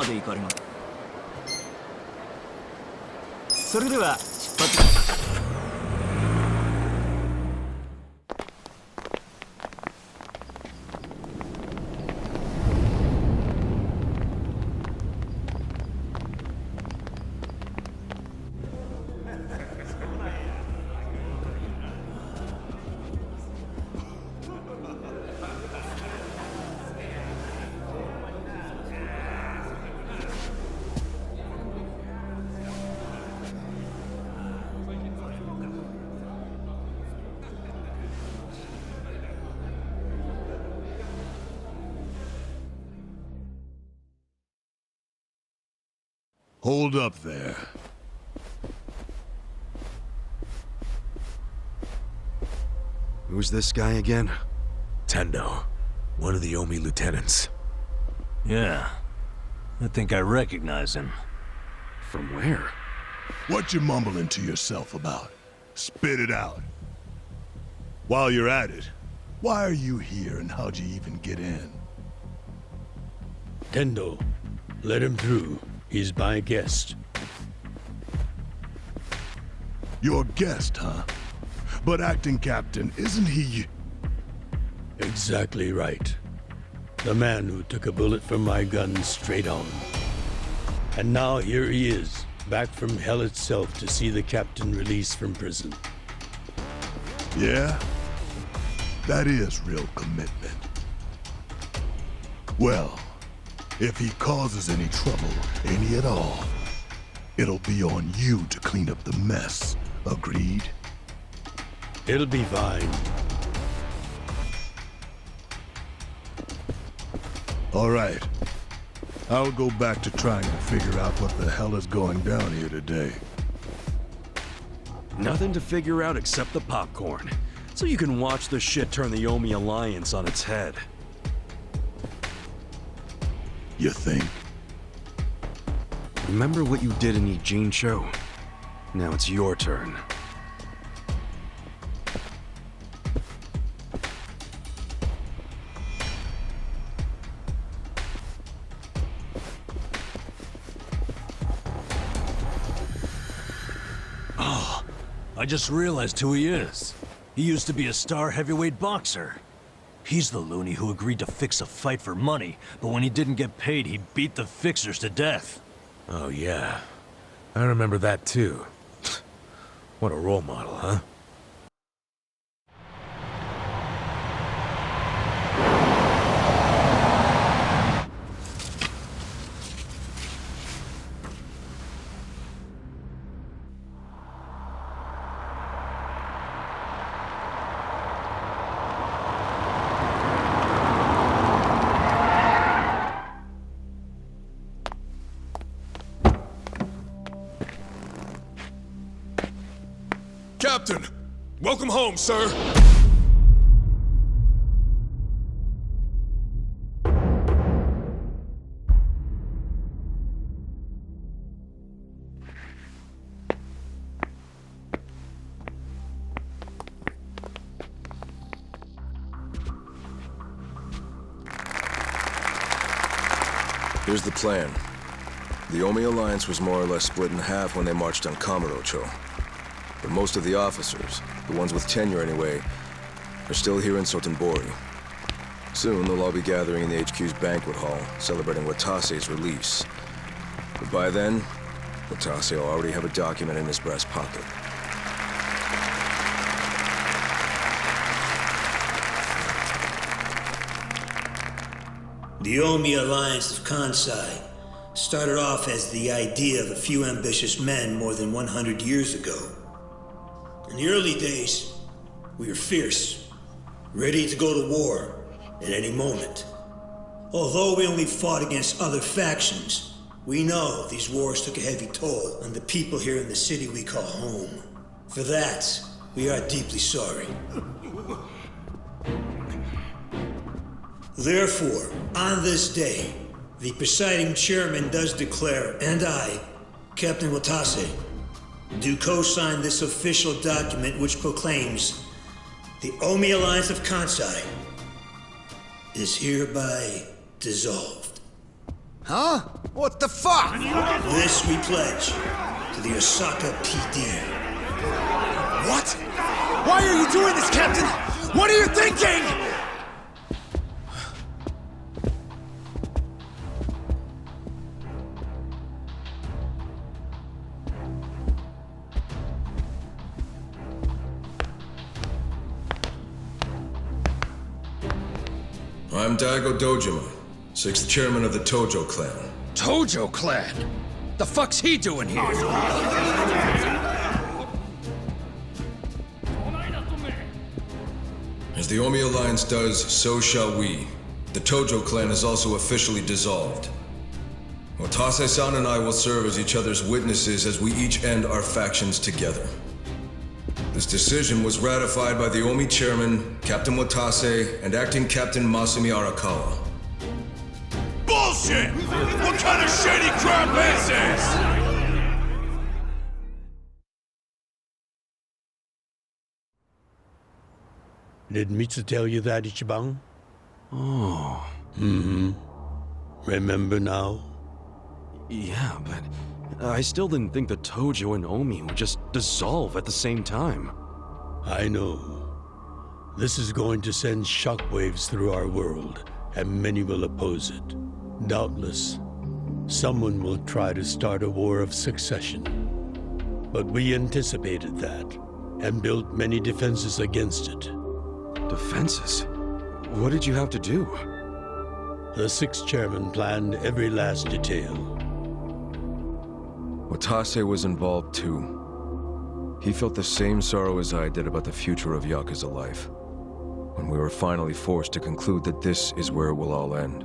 で行かれます。それでは出発。Hold up there. Who's this guy again? Tendo, one of the Omi lieutenants. Yeah, I think I recognize him. From where? What you mumbling to yourself about? Spit it out. While you're at it, why are you here and how'd you even get in? Tendo, let him through. He's my guest. Your guest, huh? But acting captain, isn't he? Exactly right. The man who took a bullet from my gun straight on. And now here he is, back from hell itself to see the captain released from prison. Yeah? That is real commitment. Well, if he causes any trouble, any at all, it'll be on you to clean up the mess. Agreed? It'll be fine. All right. I'll go back to trying to figure out what the hell is going down here today. Nothing to figure out except the popcorn. So you can watch the shit turn the Omi Alliance on its head. You think? Remember what you did in Ijincho? Now it's your turn. Oh, I just realized who he is. He used to be a star heavyweight boxer. He's the loony who agreed to fix a fight for money, but when he didn't get paid, he beat the fixers to death. Oh, yeah. I remember that, too. What a role model, huh? Captain! Welcome home, sir! Here's the plan. The Omi Alliance was more or less split in half when they marched on Kamurocho. But most of the officers, the ones with tenure anyway, are still here in Sotenbori. Soon they'll all be gathering in the HQ's banquet hall, celebrating Watase's release. But by then, Watase will already have a document in his breast pocket. The Omi Alliance of Kansai started off as the idea of a few ambitious men more than 100 years ago. In the early days, we were fierce, ready to go to war at any moment. Although we only fought against other factions, we know these wars took a heavy toll on the people here in the city we call home. For that, we are deeply sorry. Therefore, on this day, the presiding chairman does declare, and I, Captain Watase, do co-sign this official document which proclaims the Omi Alliance of Kansai is hereby dissolved. Huh? What the fuck? This we pledge to the Osaka PD. What? Why are you doing this, Captain? What are you thinking? I'm Daigo Dojima, 6th chairman of the Tojo clan. Tojo clan? The fuck's he doing here? As the Omi Alliance does, so shall we. The Tojo clan is also officially dissolved. Watase-san and I will serve as each other's witnesses as we each end our factions together. This decision was ratified by the Omi chairman, Captain Watase, and acting Captain Masumi Arakawa. Bullshit! What kind of shady crap is this? Did Mitsu tell you that, Ichiban? Oh. Remember now? Yeah, but I still didn't think the Tojo and Omi would just dissolve at the same time. I know. This is going to send shockwaves through our world, and many will oppose it. Doubtless, someone will try to start a war of succession. But we anticipated that, and built many defenses against it. Defenses? What did you have to do? The 6th chairman planned every last detail. Watase was involved too. He felt the same sorrow as I did about the future of Yakuza life. When we were finally forced to conclude that this is where it will all end.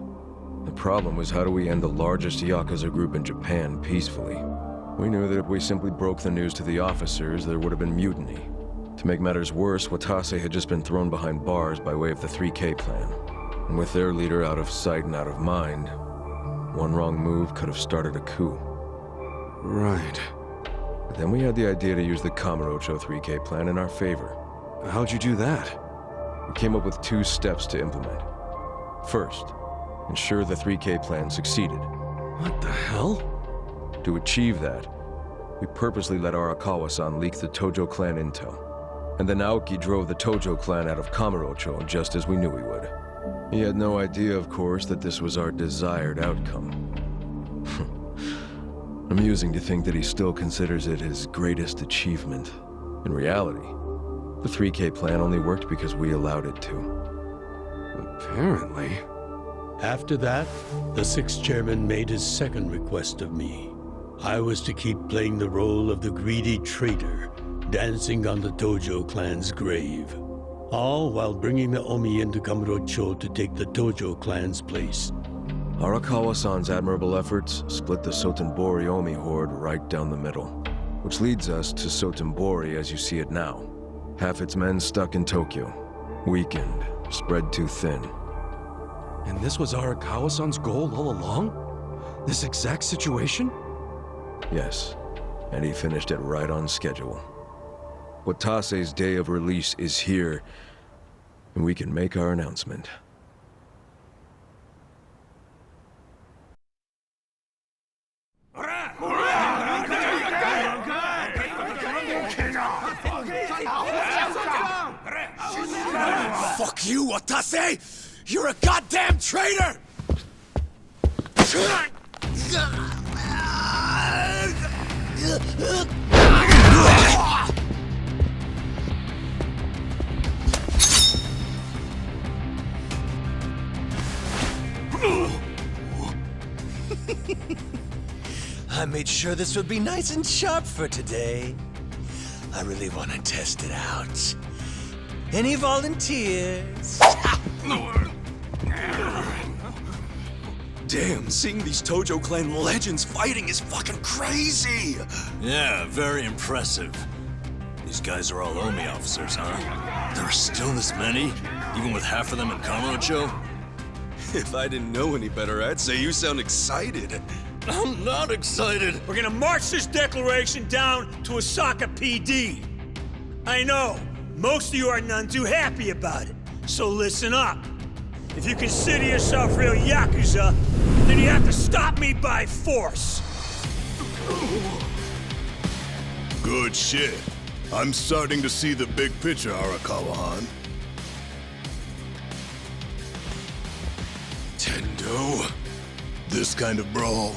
The problem was, how do we end the largest Yakuza group in Japan peacefully? We knew that if we simply broke the news to the officers, there would have been mutiny. To make matters worse, Watase had just been thrown behind bars by way of the 3K plan. And with their leader out of sight and out of mind, one wrong move could have started a coup. Right. But then we had the idea to use the Kamurocho 3K plan in our favor. How'd you do that? We came up with 2 steps to implement. First, ensure the 3K plan succeeded. What the hell? To achieve that, we purposely let Arakawa-san leak the Tojo clan intel. And then Aoki drove the Tojo clan out of Kamurocho just as we knew he would. He had no idea, of course, that this was our desired outcome. Amusing to think that he still considers it his greatest achievement. In reality, the 3K plan only worked because we allowed it to. Apparently. After that, the 6th chairman made his second request of me. I was to keep playing the role of the greedy traitor, dancing on the Tojo clan's grave. All while bringing the Omi into Kamurocho to take the Tojo clan's place. Arakawa-san's admirable efforts split the Sotenbori Omi horde right down the middle. Which leads us to Sotenbori as you see it now. Half its men stuck in Tokyo. Weakened, spread too thin. And this was Arakawa-san's goal all along? This exact situation? Yes, and he finished it right on schedule. Watase's day of release is here, and we can make our announcement. Fuck you, Watase! You're a goddamn traitor! I made sure this would be nice and sharp for today. I really want to test it out. Any volunteers? Damn, seeing these Tojo clan legends fighting is fucking crazy! Yeah, very impressive. These guys are all Omi officers, huh? There are still this many? Even with half of them in Kamurocho? If I didn't know any better, I'd say you sound excited. I'm not excited! We're gonna march this declaration down to Osaka PD. I know, most of you are none too happy about it, so listen up. If you consider yourself real Yakuza, then you have to stop me by force. Good shit. I'm starting to see the big picture, Arakawa-han. Tendo? This kind of brawl,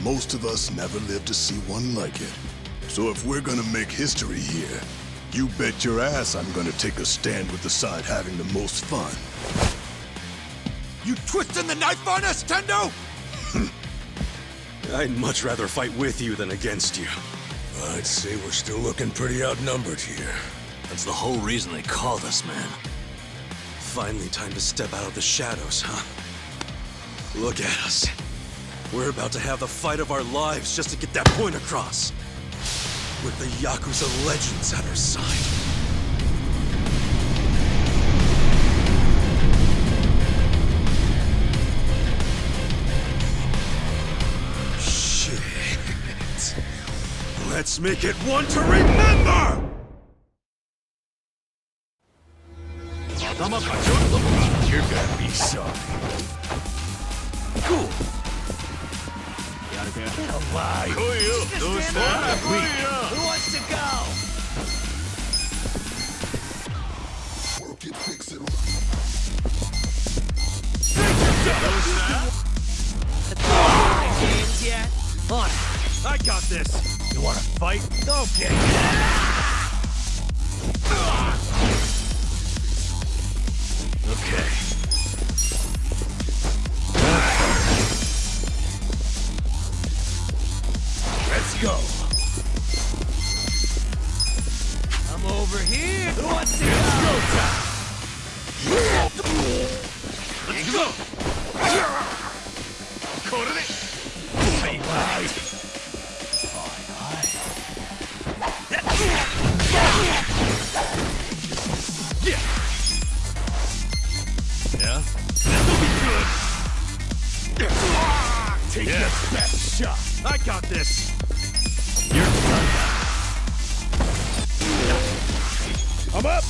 most of us never lived to see one like it. So if we're gonna make history here, you bet your ass I'm gonna take a stand with the side having the most fun. You twisting the knife on us, Tendo? I'd much rather fight with you than against you. I'd say we're still looking pretty outnumbered here. That's the whole reason they called us, man. Finally time to step out of the shadows, huh? Look at us. We're about to have the fight of our lives just to get that point across. With the Yakuza legends at our side. Shit. Let's make it one to remember! You're gonna be sorry. Cool. Get alive! Who wants to go? Work it, fix it. Games yet? On it. I got this. You wanna fight? Okay. Okay. Let's go. I'm over here. Who wants to go? Let's go! Say what? Yeah? Take your best shot. I got this. You're done. I'm up!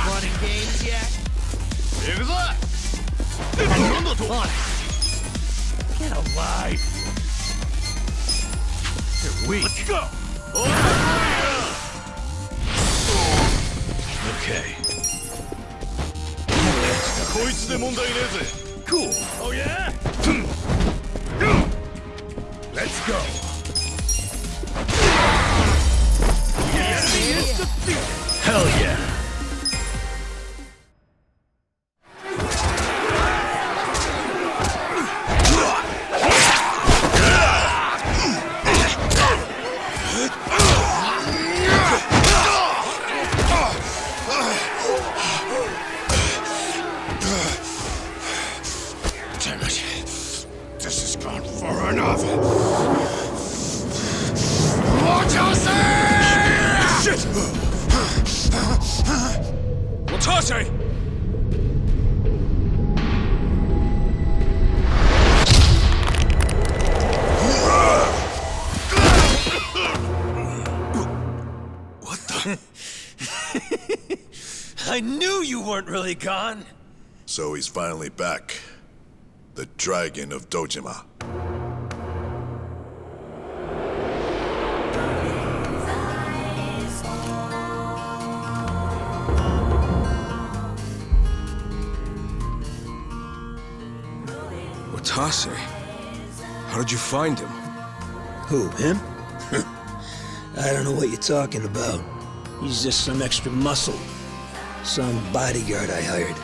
Running games yet? Yakuza! On it. Get alive. You're weak. Let's go! Okay. こいつで問題ねえぜ Cool. Oh yeah? Let's go. Hell yeah. Damn it. This has gone far enough. Shit! Watase! What the? I knew you weren't really gone. So he's finally back. The Dragon of Dojima. Watase? How did you find him? Who, him? I don't know what you're talking about. He's just some extra muscle. Some bodyguard I hired.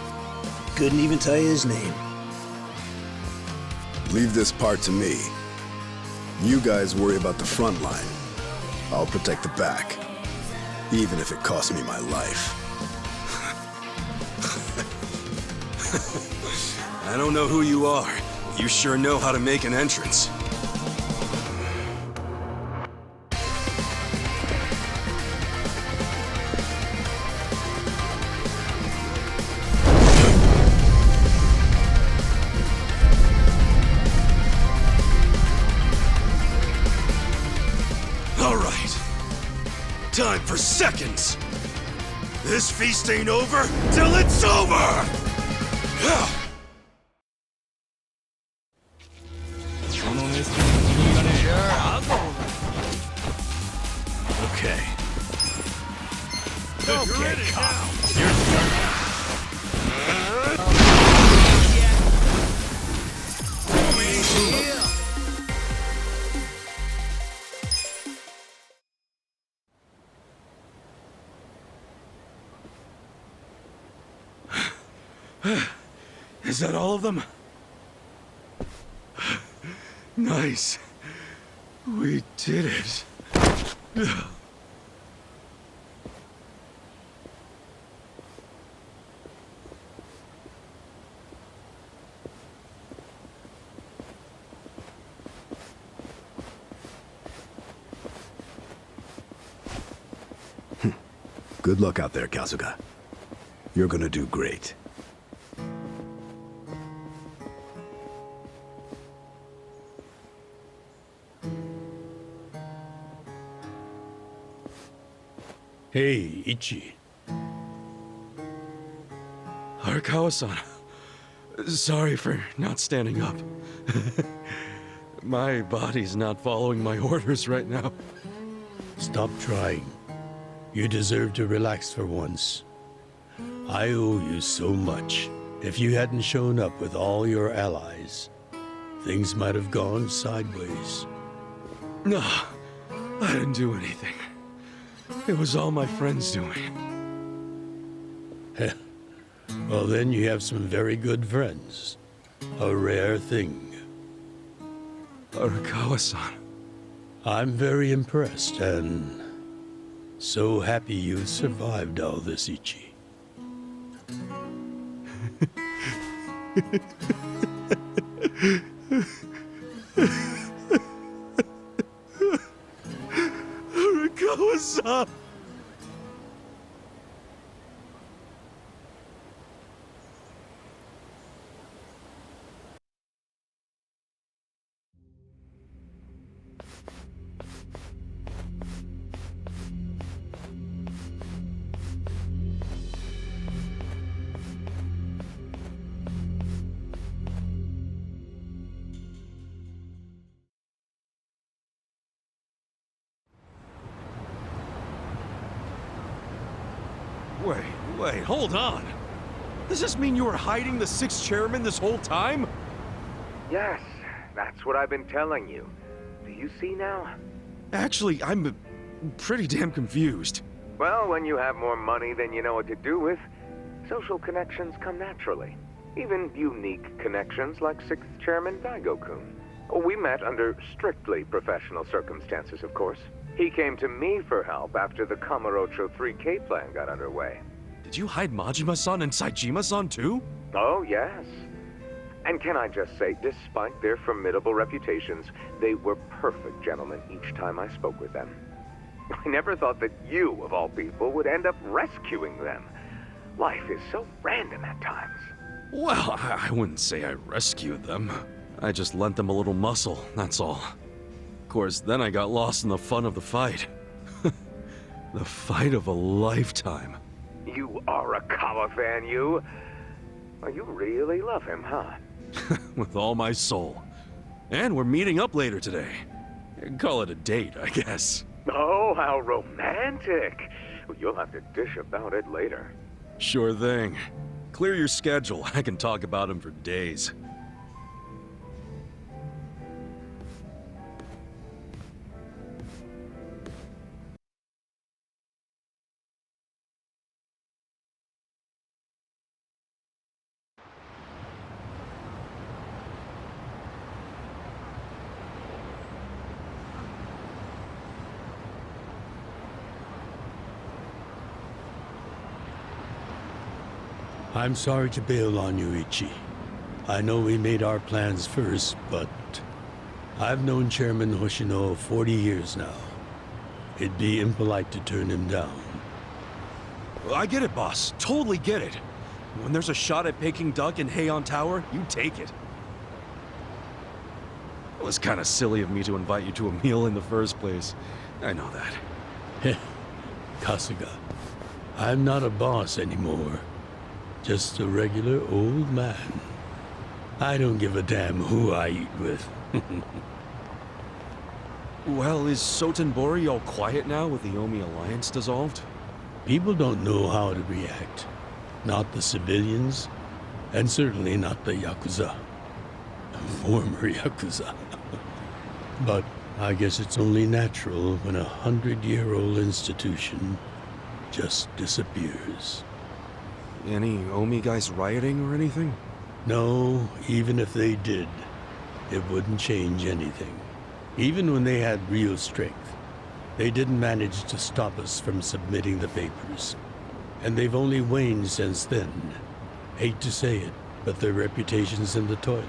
Couldn't even tell you his name. Leave this part to me. You guys worry about the front line. I'll protect the back. Even if it costs me my life. I don't know who you are. You sure know how to make an entrance. All right. Time for seconds. This feast ain't over till it's over! Okay. You're ready now. Is that all of them? Nice. We did it. Good luck out there, Kazuga. You're gonna do great. Hey, Ichi. Arakawa-san. Sorry for not standing up. My body's not following my orders right now. Stop trying. You deserve to relax for once. I owe you so much. If you hadn't shown up with all your allies, things might have gone sideways. No, I didn't do anything. It was all my friends doing. Well, then you have some very good friends. A rare thing. Arakawa-san. I'm very impressed and so happy you survived all this, Ichi. Arakawa-san! Wait, hold on! Does this mean you were hiding the sixth chairman this whole time? Yes, that's what I've been telling you. Do you see now? Actually, I'm pretty damn confused. Well, when you have more money than you know what to do with, social connections come naturally. Even unique connections like 6th Chairman Daigo-kun. We met under strictly professional circumstances, of course. He came to me for help after the Kamurocho 3K plan got underway. Did you hide Majima-san and Saejima-san too? Oh, yes. And can I just say, despite their formidable reputations, they were perfect gentlemen each time I spoke with them. I never thought that you, of all people, would end up rescuing them. Life is so random at times. Well, I wouldn't say I rescued them. I just lent them a little muscle, that's all. Of course, then I got lost in the fun of the fight. The fight of a lifetime. You are a Kawa fan, you. Well, you really love him, huh? With all my soul. And we're meeting up later today. Call it a date, I guess. Oh, how romantic. Well, you'll have to dish about it later. Sure thing. Clear your schedule. I can talk about him for days. I'm sorry to bail on you, Ichi. I know we made our plans first, but I've known Chairman Hoshino 40 years now. It'd be impolite to turn him down. I get it, boss. Totally get it. When there's a shot at Peking Duck in Heian Tower, you take it. It was kind of silly of me to invite you to a meal in the first place. I know that. Kasuga, I'm not a boss anymore. Just a regular old man. I don't give a damn who I eat with. Well, is Sotenbori all quiet now with the Omi Alliance dissolved? People don't know how to react. Not the civilians, and certainly not the Yakuza. Former Yakuza. But I guess it's only natural when a 100-year-old institution just disappears. Any Omi guys rioting or anything? No, even if they did, it wouldn't change anything. Even when they had real strength, they didn't manage to stop us from submitting the papers. And they've only waned since then. Hate to say it, but their reputation's in the toilet.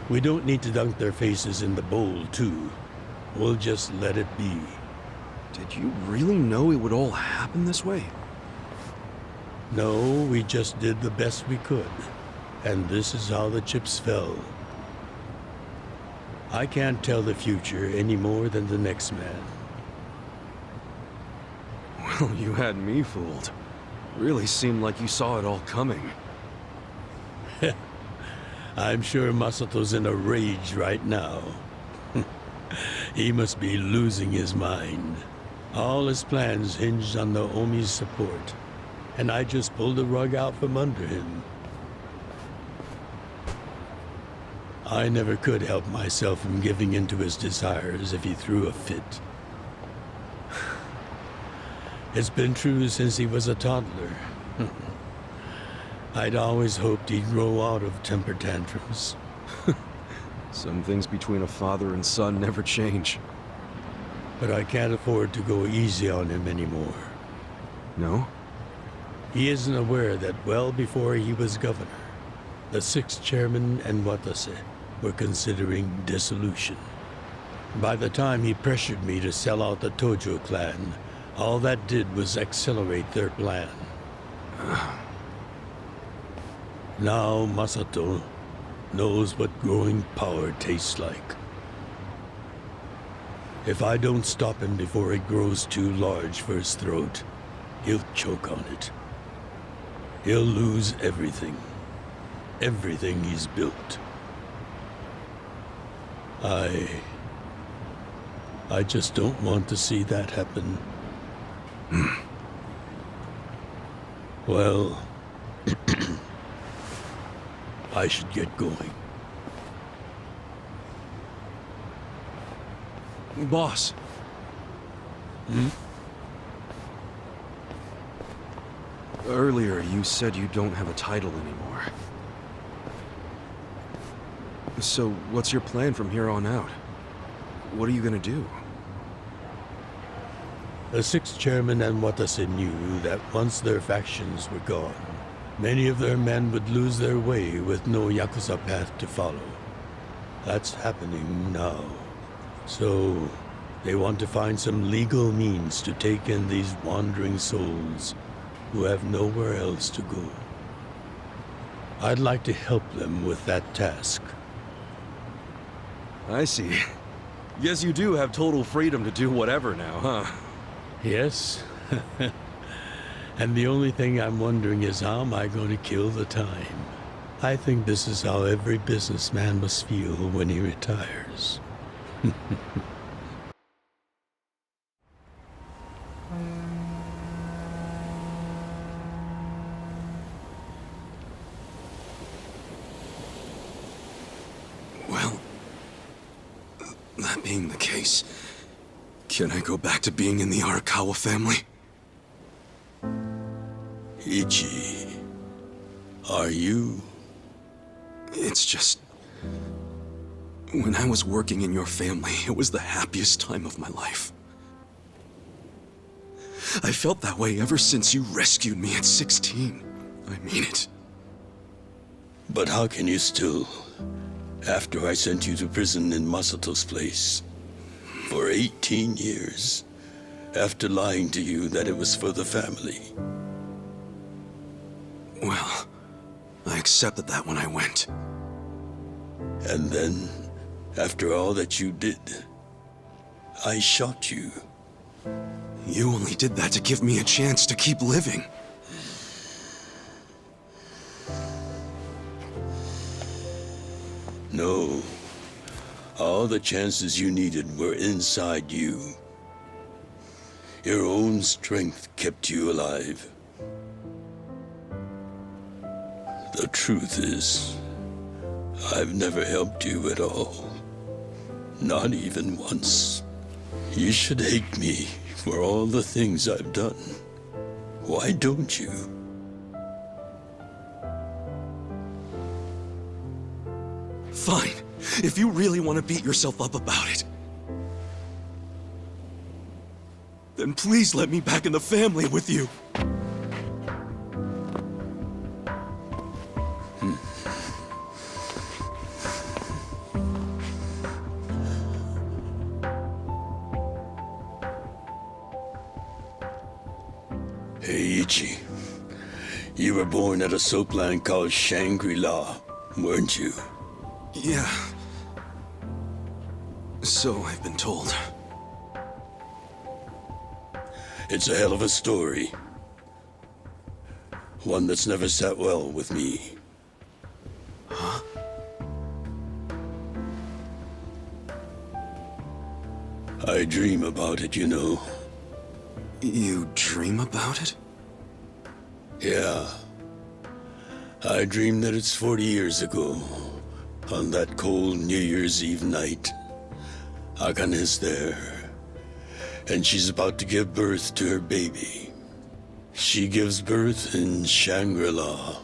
We don't need to dunk their faces in the bowl, too. We'll just let it be. Did you really know it would all happen this way? No, we just did the best we could. And this is how the chips fell. I can't tell the future any more than the next man. Well, you had me fooled. Really seemed like you saw it all coming. I'm sure Masato's in a rage right now. He must be losing his mind. All his plans hinged on the Omi's support, and I just pulled the rug out from under him. I never could help myself from giving in to his desires if he threw a fit. It's been true since he was a toddler. I'd always hoped he'd grow out of temper tantrums. Some things between a father and son never change. But I can't afford to go easy on him anymore. No? He isn't aware that well before he was governor, the 6th chairman and Watase were considering dissolution. By the time he pressured me to sell out the Tojo clan, all that did was accelerate their plan. Now Masato knows what growing power tastes like. If I don't stop him before it grows too large for his throat, he'll choke on it. He'll lose everything. Everything he's built. I just don't want to see that happen. Well, I should get going. Boss. Earlier, you said you don't have a title anymore. So, what's your plan from here on out? What are you gonna do? The 6th chairman and Watase knew that once their factions were gone, many of their men would lose their way with no Yakuza path to follow. That's happening now. So, they want to find some legal means to take in these wandering souls who have nowhere else to go. I'd like to help them with that task. I see. Guess you do have total freedom to do whatever now, huh? Yes. And the only thing I'm wondering is how am I going to kill the time? I think this is how every businessman must feel when he retires. Well, that being the case, can I go back to being in the Arakawa family? Ichi, are you? It's just... when I was working in your family, it was the happiest time of my life. I felt that way ever since you rescued me at 16. I mean it. But how can you still, after I sent you to prison in Masato's place, for 18 years, after lying to you that it was for the family? Well, I accepted that when I went. And then, after all that you did, I shot you. You only did that to give me a chance to keep living. No. All the chances you needed were inside you. Your own strength kept you alive. The truth is, I've never helped you at all. Not even once. You should hate me for all the things I've done. Why don't you? Fine. If you really want to beat yourself up about it, then please let me back in the family with you. Hey, Ichi. You were born at a soapland called Shangri-La, weren't you? Yeah. So I've been told. It's a hell of a story. One that's never sat well with me. Huh? I dream about it, you know. You dream about it? Yeah. I dream that it's 40 years ago, on that cold New Year's Eve night. Akane's there, and she's about to give birth to her baby. She gives birth in Shangri-La.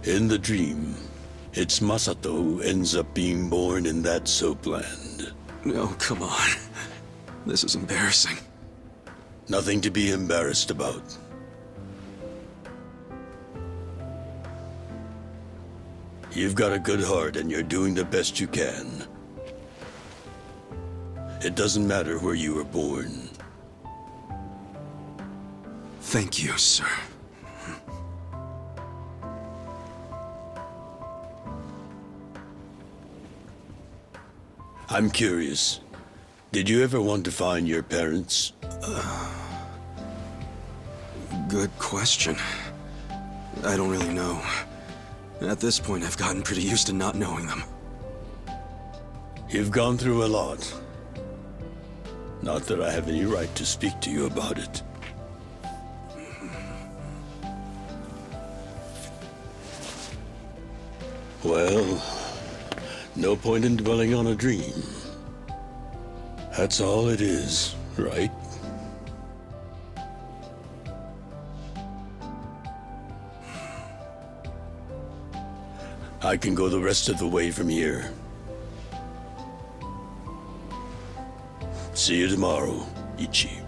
In the dream, it's Masato who ends up being born in that soapland. No, come on. This is embarrassing. Nothing to be embarrassed about. You've got a good heart and you're doing the best you can. It doesn't matter where you were born. Thank you, sir. I'm curious. Did you ever want to find your parents? Good question. I don't really know. At this point, I've gotten pretty used to not knowing them. You've gone through a lot. Not that I have any right to speak to you about it. Well, no point in dwelling on a dream. That's all it is, right? I can go the rest of the way from here. See you tomorrow, Ichi.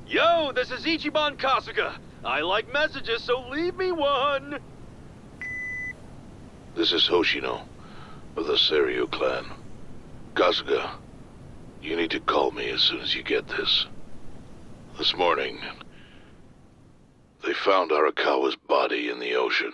Yo, this is Ichiban Kasuga. I like messages, so leave me one. This is Hoshino, of the Seiryu clan. Kasuga, you need to call me as soon as you get this. This morning, they found Arakawa's body in the ocean.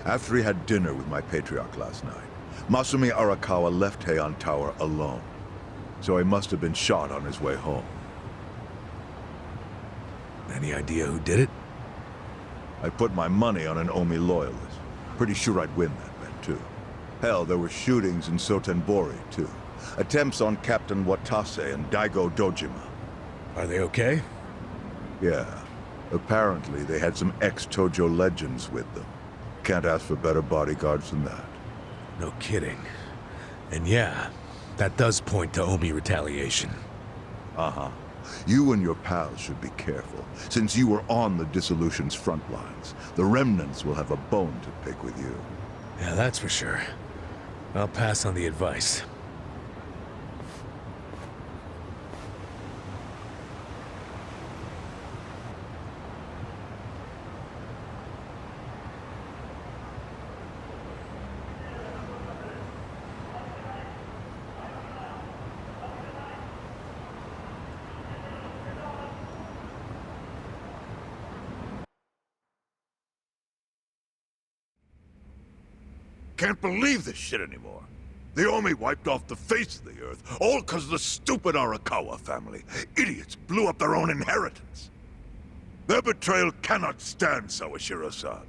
After he had dinner with my patriarch last night, Masumi Arakawa left Heian Tower alone. So he must have been shot on his way home. Any idea who did it? I put my money on an Omi loyalist. Pretty sure I'd win that bet, too. Hell, there were shootings in Sotenbori, too. Attempts on Captain Watase and Daigo Dojima. Are they okay? Yeah. Apparently, they had some ex-Tojo legends with them. Can't ask for better bodyguards than that. No kidding. And yeah, that does point to Omi retaliation. Uh-huh. You and your pals should be careful, since you were on the Dissolution's front lines. The remnants will have a bone to pick with you. Yeah, that's for sure. I'll pass on the advice. Can't believe this shit anymore. The Omi wiped off the face of the earth, all because of the stupid Arakawa family. Idiots blew up their own inheritance. Their betrayal cannot stand, Sawashiro-san.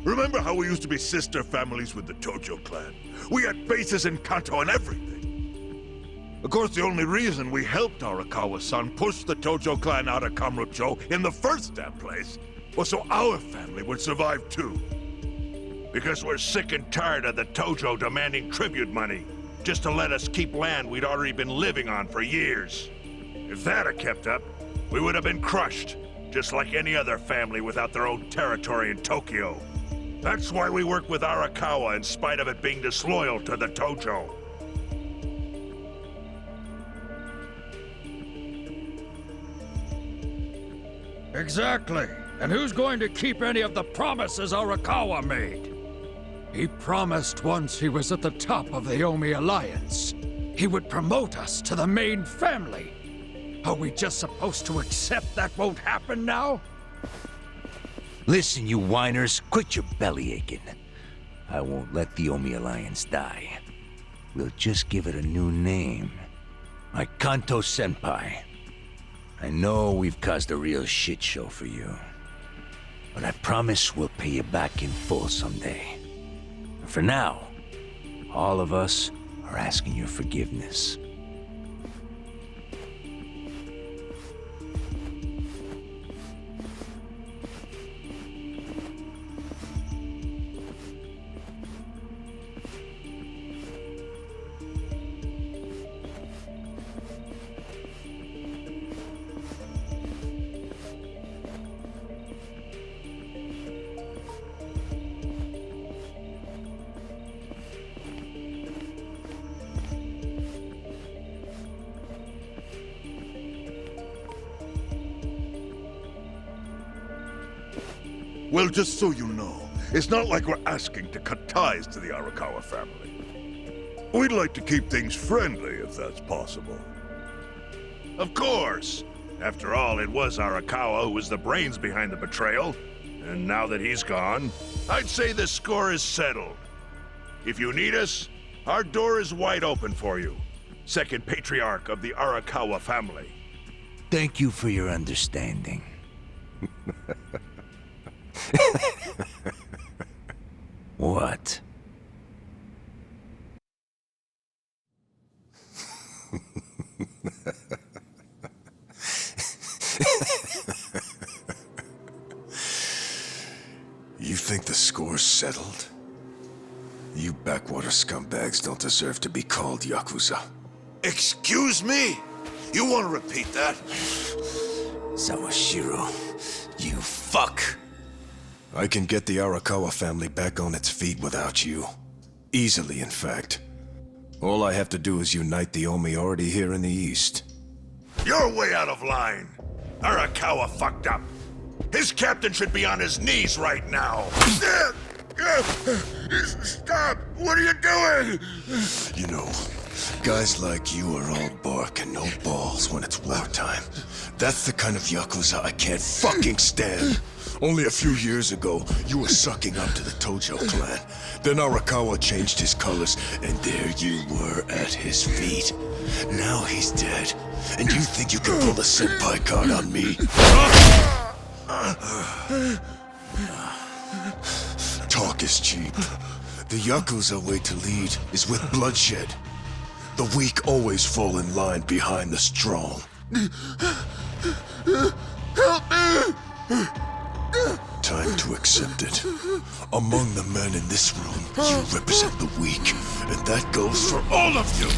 Remember how we used to be sister families with the Tojo clan? We had bases in Kanto and everything. Of course, the only reason we helped Arakawa-san push the Tojo clan out of Kamurocho in the first damn place was so our family would survive too. Because we're sick and tired of the Tojo demanding tribute money just to let us keep land we'd already been living on for years. If that had kept up, we would have been crushed, just like any other family without their own territory in Tokyo. That's why we work with Arakawa in spite of it being disloyal to the Tojo. Exactly. And who's going to keep any of the promises Arakawa made? He promised once he was at the top of the Omi Alliance, he would promote us to the main family. Are we just supposed to accept that won't happen now? Listen, you whiners, quit your belly aching. I won't let the Omi Alliance die. We'll just give it a new name. Like Kanto Senpai. I know we've caused a real shit show for you. But I promise we'll pay you back in full someday. And for now, all of us are asking your forgiveness. Well, just so you know, it's not like we're asking to cut ties to the Arakawa family. We'd like to keep things friendly, if that's possible. Of course! After all, it was Arakawa who was the brains behind the betrayal. And now that he's gone, I'd say the score is settled. If you need us, our door is wide open for you. Second patriarch of the Arakawa family. Thank you for your understanding. What? You think the score's settled? You backwater scumbags don't deserve to be called Yakuza. Excuse me? You want to repeat that? Sawashiro, you fuck! I can get the Arakawa family back on its feet without you. Easily, in fact. All I have to do is unite the Omi already here in the East. You're way out of line. Arakawa fucked up. His captain should be on his knees right now. Stop! What are you doing? You know, guys like you are all bark and no balls when it's wartime. That's the kind of Yakuza I can't fucking stand. Only a few years ago, you were sucking up to the Tojo clan. Then Arakawa changed his colors, and there you were at his feet. Now he's dead, and you think you can pull the senpai card on me? Talk is cheap. The Yakuza way to lead is with bloodshed. The weak always fall in line behind the strong. Help me! Time to accept it. Among the men in this room, you represent the weak, and that goes for all of you!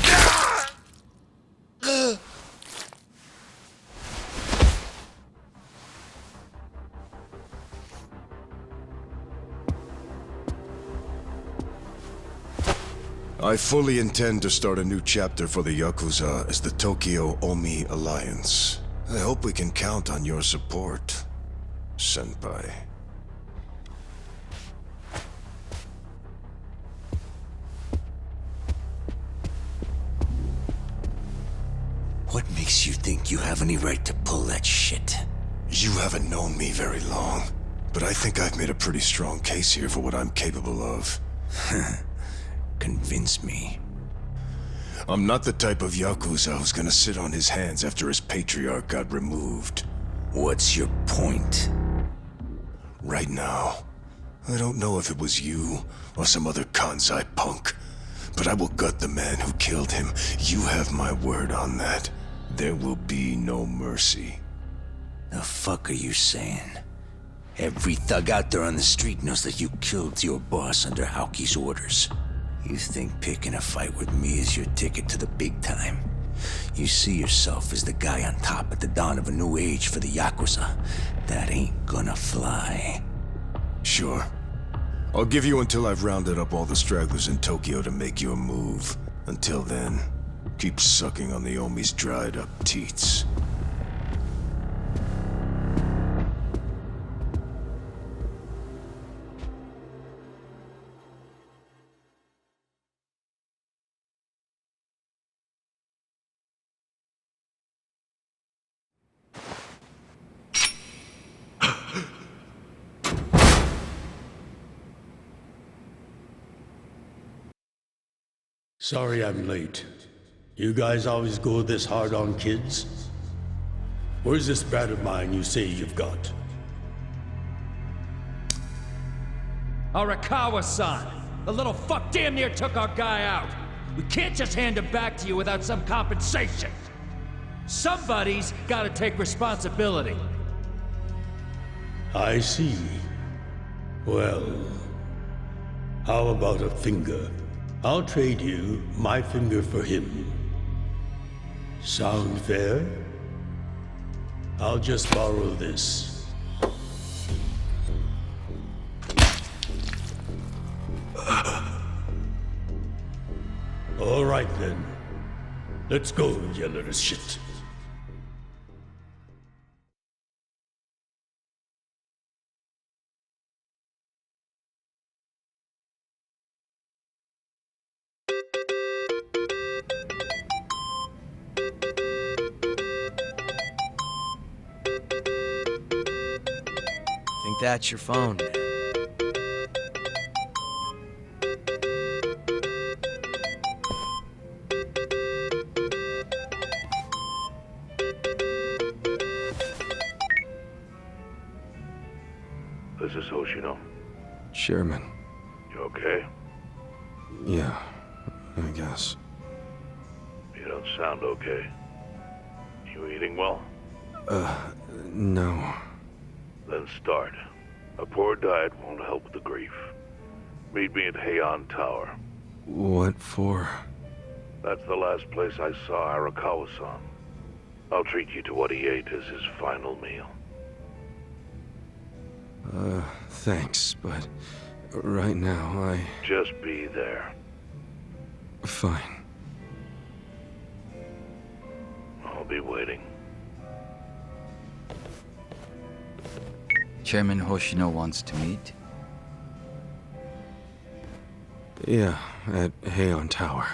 I fully intend to start a new chapter for the Yakuza as the Tokyo Omi Alliance. I hope we can count on your support, Senpai. What makes you think you have any right to pull that shit? You haven't known me very long, but I think I've made a pretty strong case here for what I'm capable of. Convince me. I'm not the type of Yakuza who's gonna sit on his hands after his patriarch got removed. What's your point? Right now, I don't know if it was you or some other Kansai punk, but I will gut the man who killed him. You have my word on that. There will be no mercy. The fuck are you saying? Every thug out there on the street knows that you killed your boss under Haoki's orders. You think picking a fight with me is your ticket to the big time? You see yourself as the guy on top at the dawn of a new age for the Yakuza. That ain't gonna fly. Sure. I'll give you until I've rounded up all the stragglers in Tokyo to make your move. Until then, keep sucking on the Omi's dried up teats. Sorry I'm late. You guys always go this hard on kids? Where's this brat of mine you say you've got? Arakawa-san! The little fuck damn near took our guy out! We can't just hand him back to you without some compensation! Somebody's gotta take responsibility. I see. Well, how about a finger? I'll trade you my finger for him. Sound fair? I'll just borrow this. All right then. Let's go, you little shit. Think that's your phone. This is Hoshino. Chairman. You okay? Yeah, I guess. You don't sound okay. You eating well? No. Then start. A poor diet won't help with the grief. Meet me at Heian Tower. What for? That's the last place I saw Arakawa-san. I'll treat you to what he ate as his final meal. Thanks, but right now Just be there. Fine. I'll be waiting. Chairman Hoshino wants to meet? Yeah, at Heian Tower.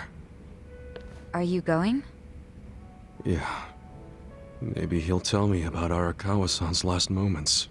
Are you going? Yeah. Maybe he'll tell me about Arakawa-san's last moments.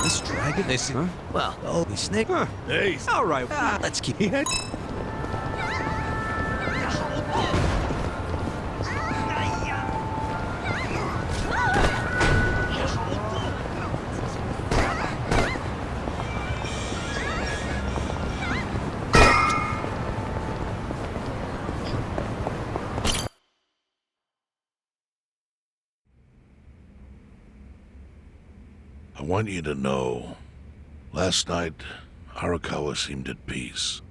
This dragon? Huh? Well, oh, we snake. Hey. All right, let's keep it. I want you to know, last night, Arakawa seemed at peace.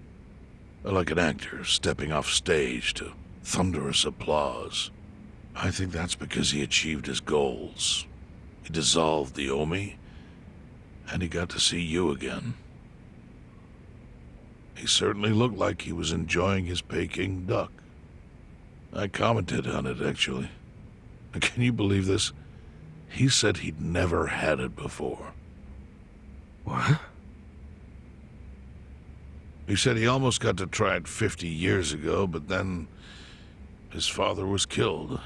Like an actor stepping off stage to thunderous applause. I think that's because he achieved his goals. He dissolved the Omi, and he got to see you again. He certainly looked like he was enjoying his Peking duck. I commented on it, actually. Can you believe this? He said he'd never had it before. What? He said he almost got to try it 50 years ago, but then his father was killed,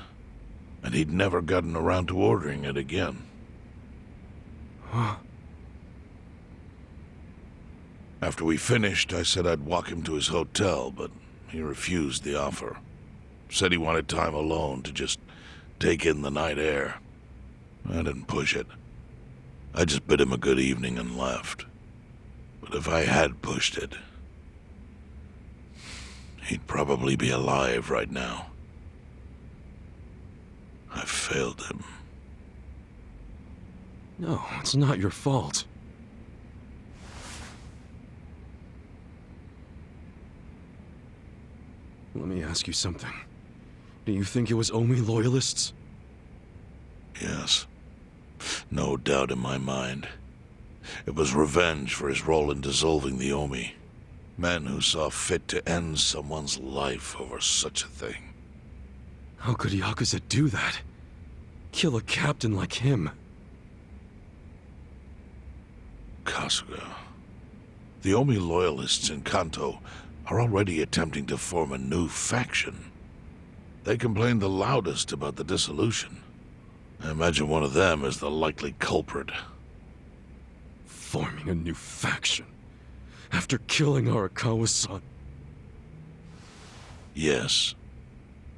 and he'd never gotten around to ordering it again. Huh? After we finished, I said I'd walk him to his hotel, but he refused the offer. Said he wanted time alone to just take in the night air. I didn't push it. I just bid him a good evening and left. But if I had pushed it, he'd probably be alive right now. I failed him. No, it's not your fault. Let me ask you something. Do you think it was Omi loyalists? Yes. No doubt in my mind. It was revenge for his role in dissolving the Omi. Men who saw fit to end someone's life over such a thing. How could Yakuza do that? Kill a captain like him? Kasuga. The Omi loyalists in Kanto are already attempting to form a new faction. They complain the loudest about the dissolution. I imagine one of them is the likely culprit. Forming a new faction? After killing Arakawa-san? Yes.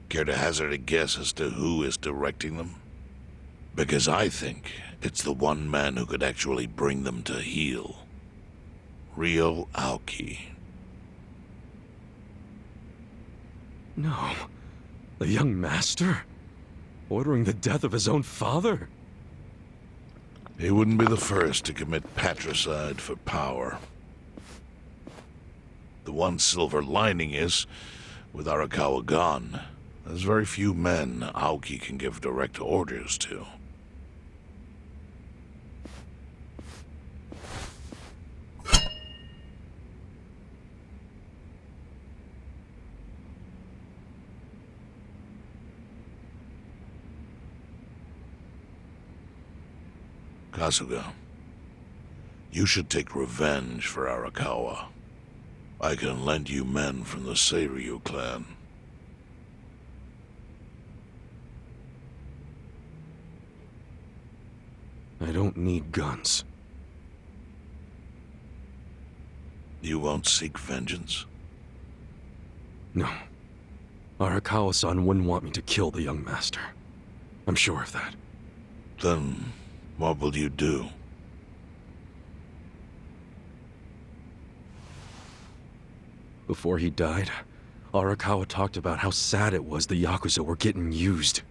Care to hazard a guess as to who is directing them? Because I think it's the one man who could actually bring them to heel. Ryo Aoki. No. The young master? Ordering the death of his own father? He wouldn't be the first to commit patricide for power. The one silver lining is, with Arakawa gone, there's very few men Aoki can give direct orders to. Kasuga, you should take revenge for Arakawa. I can lend you men from the Seiryu clan. I don't need guns. You won't seek vengeance? No. Arakawa-san wouldn't want me to kill the young master. I'm sure of that. Then, what will you do? Before he died, Arakawa talked about how sad it was the Yakuza were getting used.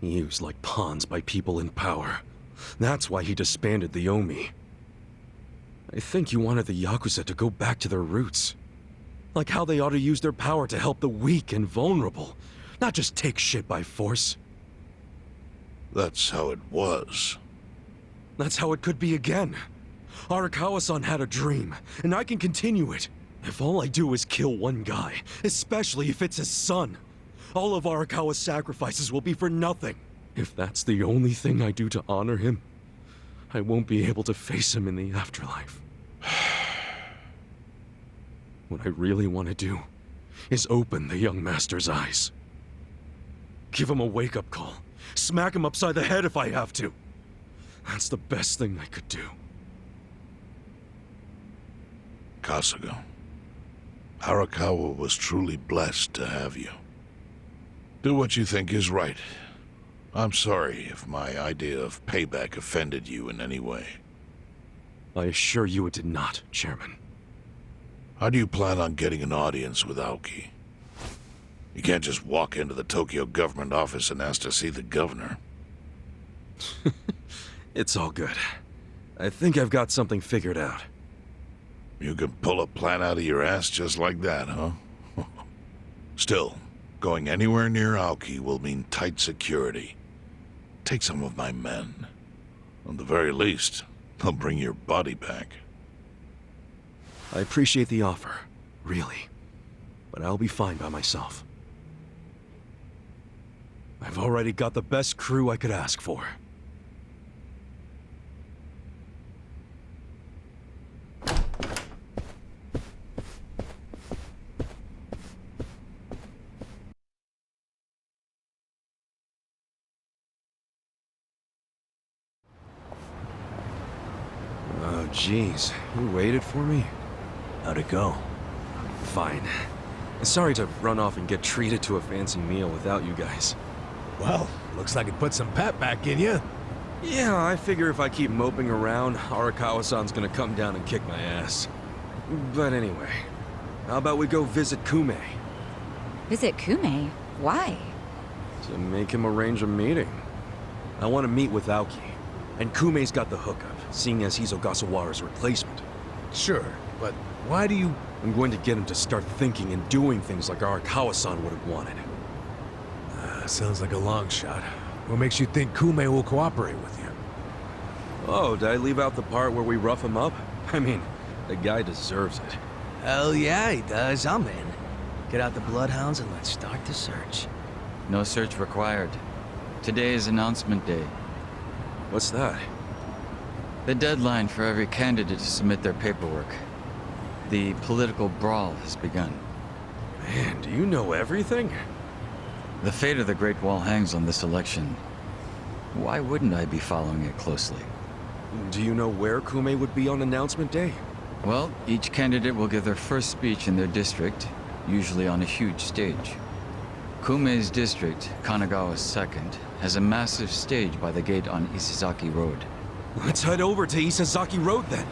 Used like pawns by people in power. That's why he disbanded the Omi. I think he wanted the Yakuza to go back to their roots. Like how they ought to use their power to help the weak and vulnerable, not just take shit by force. That's how it was. That's how it could be again. Arakawa-san had a dream, and I can continue it. If all I do is kill one guy, especially if it's his son, all of Arakawa's sacrifices will be for nothing. If that's the only thing I do to honor him, I won't be able to face him in the afterlife. What I really want to do is open the young master's eyes. Give him a wake-up call. Smack him upside the head if I have to. That's the best thing I could do. Kasuga, Arakawa was truly blessed to have you. Do what you think is right. I'm sorry if my idea of payback offended you in any way. I assure you it did not, Chairman. How do you plan on getting an audience with Aoki? You can't just walk into the Tokyo government office and ask to see the governor. It's all good. I think I've got something figured out. You can pull a plan out of your ass just like that, huh? Still, going anywhere near Aoki will mean tight security. Take some of my men. At the very least, they'll bring your body back. I appreciate the offer, really. But I'll be fine by myself. I've already got the best crew I could ask for. Oh, jeez. You waited for me? How'd it go? Fine. Sorry to run off and get treated to a fancy meal without you guys. Well, looks like it put some pep back in you. Yeah, I figure if I keep moping around, Arakawa-san's gonna come down and kick my ass. But anyway, how about we go visit Kume? Visit Kume? Why? To make him arrange a meeting. I want to meet with Aoki, and Kume's got the hookup, seeing as he's Ogasawara's replacement. Sure, but why do you... I'm going to get him to start thinking and doing things like Arakawa-san would have wanted. Sounds like a long shot. What makes you think Kume will cooperate with you? Oh, did I leave out the part where we rough him up? I mean, the guy deserves it. Hell yeah, he does. I'm in. Get out the bloodhounds and let's start the search. No search required. Today is announcement day. What's that? The deadline for every candidate to submit their paperwork. The political brawl has begun. Man, do you know everything? The fate of the Great Wall hangs on this election. Why wouldn't I be following it closely? Do you know where Kume would be on announcement day? Well, each candidate will give their first speech in their district, usually on a huge stage. Kume's district, Kanagawa's second, has a massive stage by the gate on Isazaki Road. Let's head over to Isazaki Road then.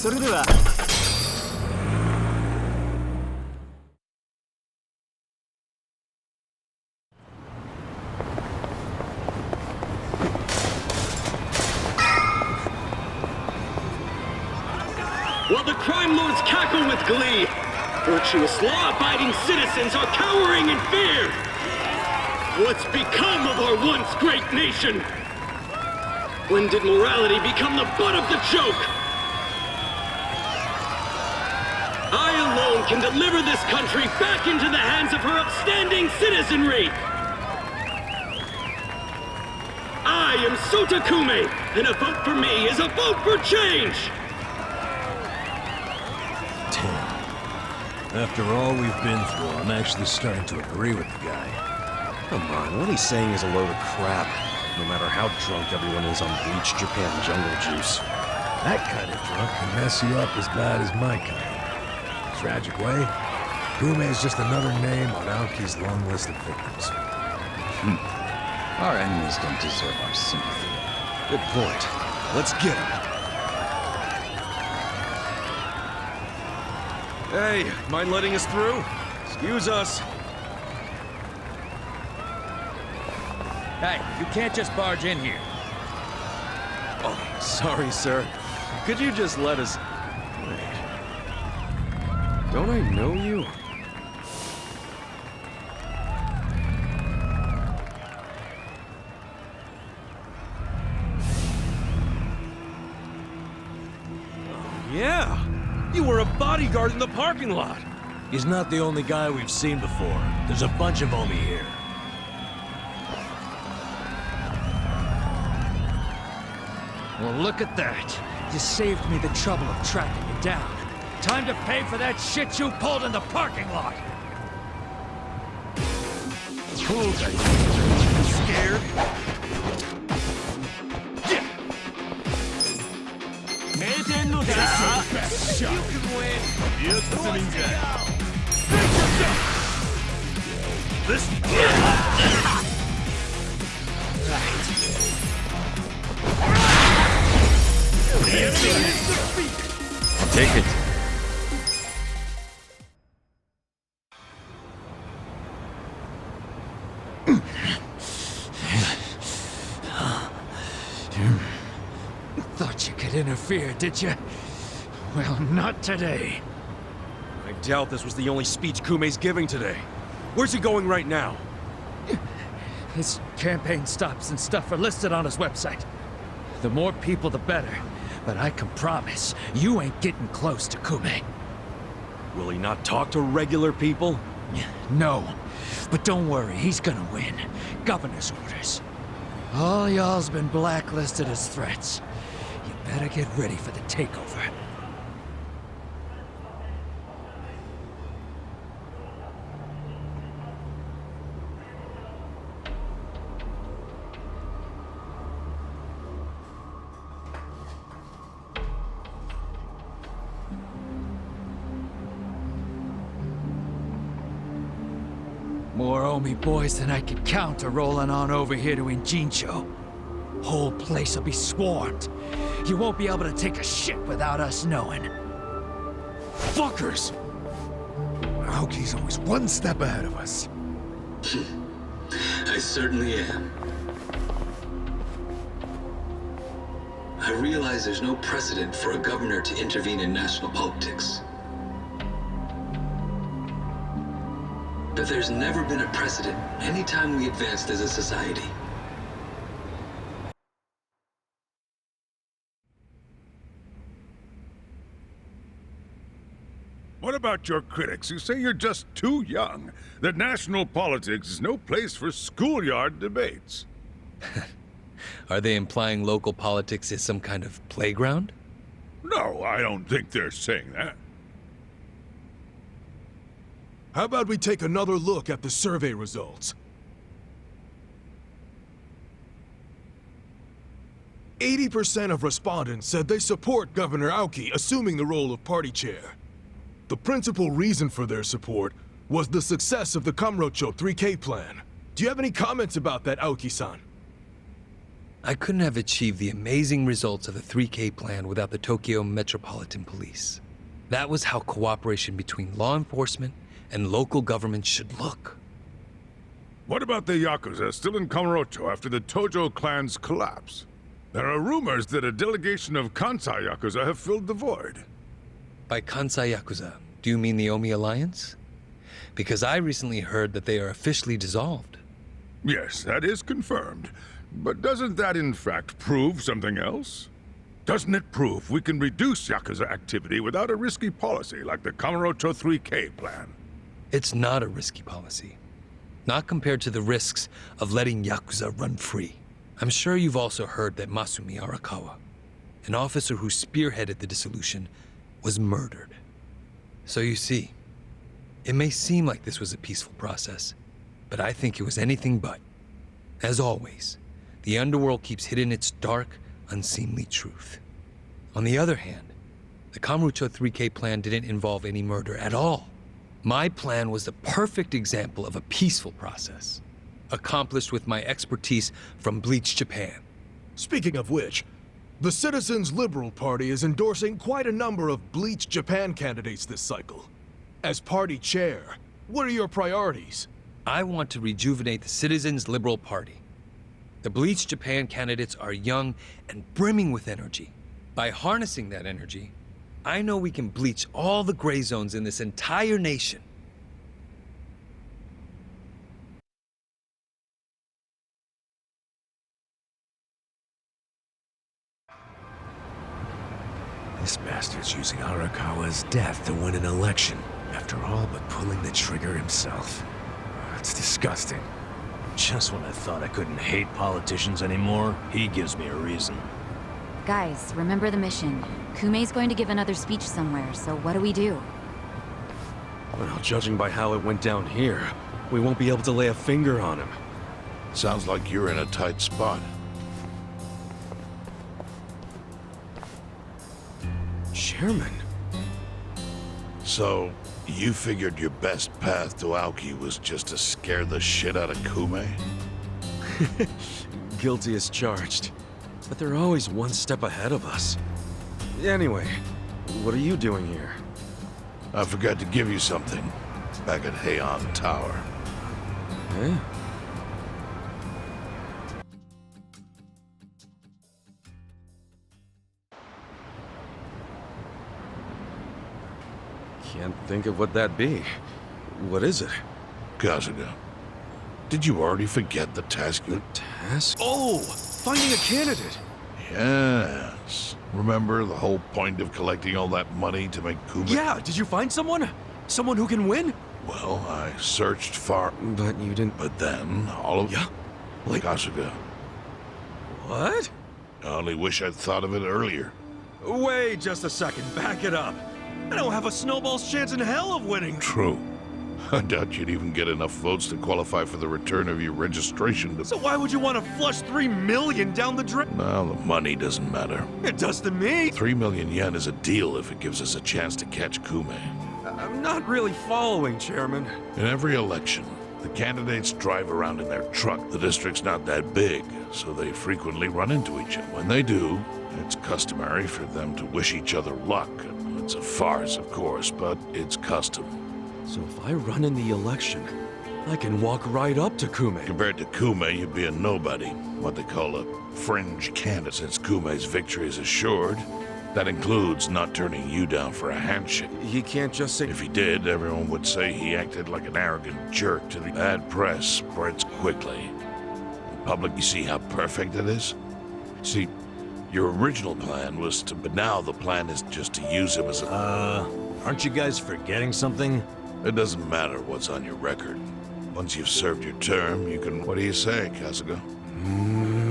それでは。While the crime lords cackle with glee, virtuous law-abiding citizens are cowering in fear. What's become of our once great nation? When did morality become the butt of the joke? I alone can deliver this country back into the hands of her upstanding citizenry. I am Sota Kume, and a vote for me is a vote for change! After all we've been through, I'm actually starting to agree with the guy. Come on, what he's saying is a load of crap. No matter how drunk everyone is on bleached Japan jungle juice. That kind of drunk can mess you up as bad as my kind. Tragic way, Kume is just another name on Aoki's long list of victims. Our enemies don't deserve our sympathy. Good point. Let's get him. Hey, mind letting us through? Excuse us. Hey, you can't just barge in here. Oh, sorry, sir. Could you just let us... Wait. Don't I know you? Yeah! You were a bodyguard in the parking lot! He's not the only guy we've seen before. There's a bunch of Omi here. Well, look at that. You saved me the trouble of tracking you down. Time to pay for that shit you pulled in the parking lot! Cool, guys. Scared? Best shot. You can win. This... Take it. Thought you could interfere, did you? Well, not today. I doubt this was the only speech Kume's giving today. Where's he going right now? His campaign stops and stuff are listed on his website. The more people, the better. But I can promise, you ain't getting close to Kume. Will he not talk to regular people? No. But don't worry, he's gonna win. Governor's orders. All y'all's been blacklisted as threats. You better get ready for the takeover. More Omi boys than I can count are rolling on over here to Injincho. Whole place will be swarmed. You won't be able to take a shit without us knowing. Fuckers! Aoki's always one step ahead of us. I certainly am. I realize there's no precedent for a governor to intervene in national politics. But there's never been a precedent anytime we advanced as a society. What about your critics who say you're just too young? That national politics is no place for schoolyard debates? Are they implying local politics is some kind of playground? No, I don't think they're saying that. How about we take another look at the survey results? 80% of respondents said they support Governor Aoki assuming the role of party chair. The principal reason for their support was the success of the Kamurocho 3K plan. Do you have any comments about that, Aoki-san? I couldn't have achieved the amazing results of the 3K plan without the Tokyo Metropolitan Police. That was how cooperation between law enforcement and local government should look. What about the Yakuza still in Kamurocho after the Tojo clan's collapse? There are rumors that a delegation of Kansai Yakuza have filled the void. By Kansai Yakuza, do you mean the Omi Alliance? Because I recently heard that they are officially dissolved. Yes, that is confirmed. But doesn't that in fact prove something else? Doesn't it prove we can reduce Yakuza activity without a risky policy like the Kamurocho 3K plan? It's not a risky policy. Not compared to the risks of letting Yakuza run free. I'm sure you've also heard that Masumi Arakawa, an officer who spearheaded the dissolution, was murdered. So you see, it may seem like this was a peaceful process, but I think it was anything but. As always, the underworld keeps hidden its dark, unseemly truth. On the other hand, the Kamurocho 3K plan didn't involve any murder at all. My plan was the perfect example of a peaceful process, accomplished with my expertise from Bleach Japan. Speaking of which, the Citizens Liberal Party is endorsing quite a number of Bleach Japan candidates this cycle. As party chair, what are your priorities? I want to rejuvenate the Citizens Liberal Party. The Bleach Japan candidates are young and brimming with energy. By harnessing that energy, I know we can bleach all the gray zones in this entire nation. This bastard's using Arakawa's death to win an election, after all but pulling the trigger himself. It's disgusting. Just when I thought I couldn't hate politicians anymore, he gives me a reason. Guys, remember the mission. Kumei's going to give another speech somewhere, so what do we do? Well, judging by how it went down here, we won't be able to lay a finger on him. Sounds like you're in a tight spot. Chairman? So, you figured your best path to Aoki was just to scare the shit out of Kume? Guilty as charged. But they're always one step ahead of us. Anyway, what are you doing here? I forgot to give you something back at Heian Tower. Eh? Can't think of what that'd be. What is it? Kazuga, did you already forget the task you... The task? Oh! Finding a candidate! Yes. Remember the whole point of collecting all that money to make Kume... Yeah, did you find someone? Someone who can win? Well, I searched far... But you didn't... But then, all of... Yeah? Like... Kazuga. What? I only wish I'd thought of it earlier. Wait just a second, back it up. I don't have a snowball's chance in hell of winning. True. I doubt you'd even get enough votes to qualify for the return of your registration to... So why would you want to flush 3 million down the drain? Well, the money doesn't matter. It does to me. 3 million yen is a deal if it gives us a chance to catch Kume. I'm not really following, Chairman. In every election, the candidates drive around in their truck. The district's not that big, so they frequently run into each other. When they do, it's customary for them to wish each other luck. It's a farce, of course, but it's custom. So if I run in the election, I can walk right up to Kume. Compared to Kume, you'd be a nobody. What they call a fringe candidate. Since Kume's victory is assured, that includes not turning you down for a handshake. He can't just say... If he did, everyone would say he acted like an arrogant jerk to the bad press spreads quickly. In public, you see how perfect it is? See, your original plan was to... But now the plan is just to use him as a... Aren't you guys forgetting something? It doesn't matter what's on your record. Once you've served your term, you can... What do you say, Kazuga?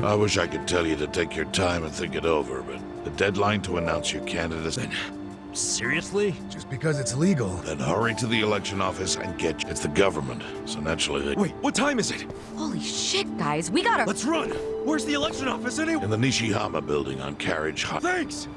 I wish I could tell you to take your time and think it over, but the deadline to announce your candidacy... Seriously? Just because it's legal. Then hurry to the election office and get you. It's the government, so naturally they... Wait, what time is it? Holy shit, guys, we gotta... Let's run! Where's the election office anyway? In the Nishihama building on Carriage High. Thanks!